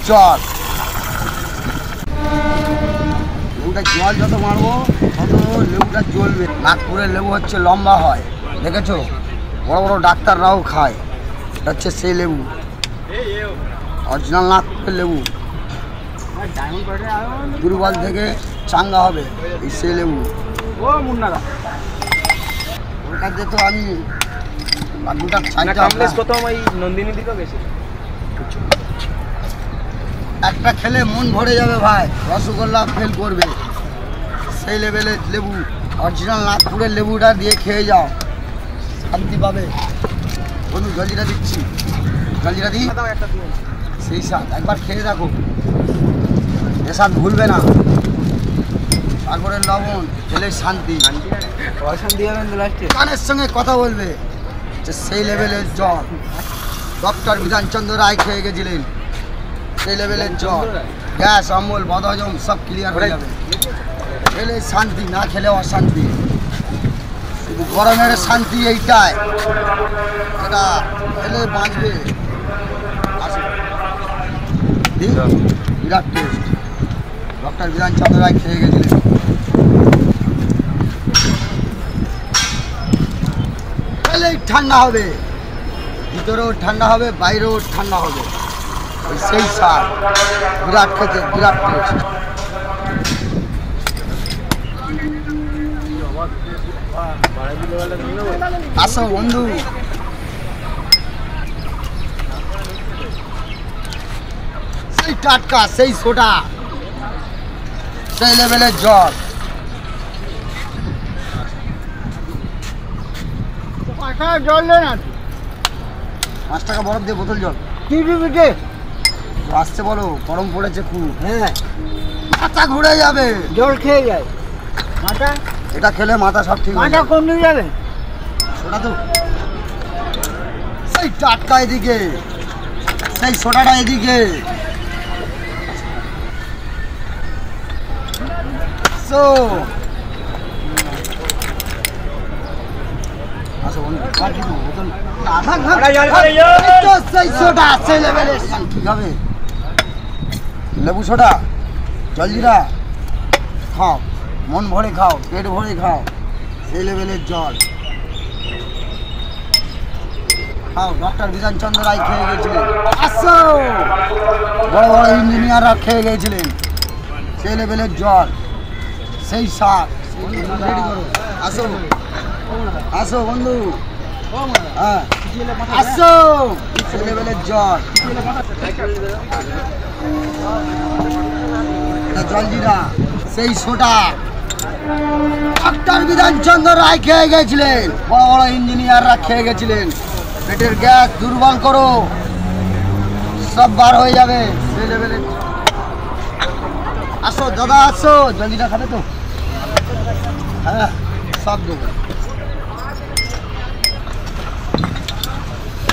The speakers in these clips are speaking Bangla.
জ্বর, লেবুটা জল যত মারবো তত লেবুটা জ্বলবে। নাগপুরের লেবু হচ্ছে লম্বা হয়, দেখেছো, বড় বড় ডাক্তাররাও খায়। এটা হচ্ছে সেই লেবু, অরিজিনাল নাগপুরের লেবু। দুর্বল থেকে চাঙ্গা হবে এই সেই লেবু। ওটা দিয়ে তো আমি একটা খেলে মন ভরে যাবে ভাই, রসগোল্লা ফেল করবে সেই লেভেলের লেবু। অরিজিনাল নাগপুরের লেবুটা দিয়ে খেয়ে যাও, শান্তি পাবে। বন্ধু জলজিরা দিচ্ছি, জলজিরা দিই, সেই স্বাদ একবার খেয়ে দেখো, এ স্বাদ ভুলবে না। সাগরের লবণ খেলে শান্তি, কানের সঙ্গে কথা বলবে যে সেই লেভেলের জ্বর। ডক্টর বিধানচন্দ্র রায় খেয়ে গেছিলেন, সেই লেভেলের জ্বর, গ্যাস অম্বল বদহজম সব ক্লিয়ার হয়ে যাবে। খেলে শান্তি, না খেলে অশান্তি। শুধু গরমের শান্তি এইটাই, এটা খেলে বাঁচবে। বিরাট টেস্ট, ডক্টর বিধানচন্দ্র রায় খেয়ে গেছিলেন। খেলেই ঠান্ডা হবে, ভিতরেও ঠান্ডা হবে, বাইরেও ঠান্ডা হবে, ওই সেই স্বাদ। বিরাট খেতে, বিরাট টেস্ট। আসো বন্ধু, সেই টাটকা, সেই সোডা, সেই লেভেলের জল। 5 টাকা বরফ দিয়ে বোতল জল আসছে, বলো গরম পড়েছে খুব। হ্যাঁ, মাথা ঘুরে যাবে, জল খেয়ে যায় মাথা। এটা খেলে মাথা সব ঠিক হয়ে যাবে, কমে যাবে। সোডা তো সেই টাটকা এদিকে, সেই সোডাটা এদিকে। আসো বন্ধু, লেবু সোডা, জলজিরা খাও, মন ভরে খাও, পেট ভরে খাও, সেই লেভেলের জল খাও। ডক্টর বিধানচন্দ্র রায় খেয়ে গেছিলেন, আসো বড় বড় ইঞ্জিনিয়াররা খেয়ে গেছিলেন, সেই লেভেলের জল, সেই স্বাদ। রেডি করো, আসো আসো বন্ধু, হ্যাঁ আসো, সেই লেভেলের জল, জলজিরা, সেই সোডা। ডক্টর বিধানচন্দ্র রায় খেয়ে গেছিলেন, বড় বড় ইঞ্জিনিয়াররা খেয়ে গেছিলেন। পেটের গ্যাস দুর্বল করো, সব বার হয়ে যাবে, সেই লেভেলের। আসো দাদা, আসো, জলজিরা খাবে তো? হ্যাঁ, সব দেবো।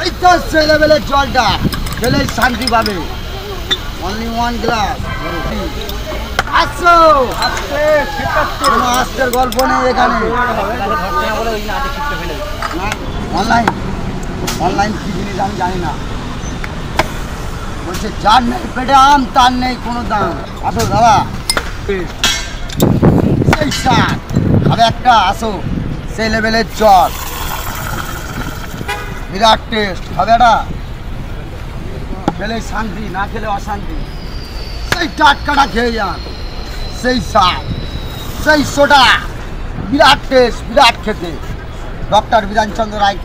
এই তো সেই লেভেলের জলটা খেলে শান্তি পাবে। Only 1 glass. আসো, কোনো আজকের গল্প নেই এখানে। অনলাইন, অনলাইন কি জিনিস আমি জানি না। বলছে যার নেই পেটে আম, তার নেই কোনো দাম। আসো দাদা, সেই স্বাদ খাবে একটা, আসো সেই লেভেলের জল, বিরাট টেস্ট হবে। এটা খেলে শান্তি, না খেলে অশান্তি। সেই টাটকাটা খেয়ে যান, সেই স্বাদ, সেই সোডা, বিরাট টেস্ট, বিরাট খেতে। ডক্টর বিধানচন্দ্র রায়।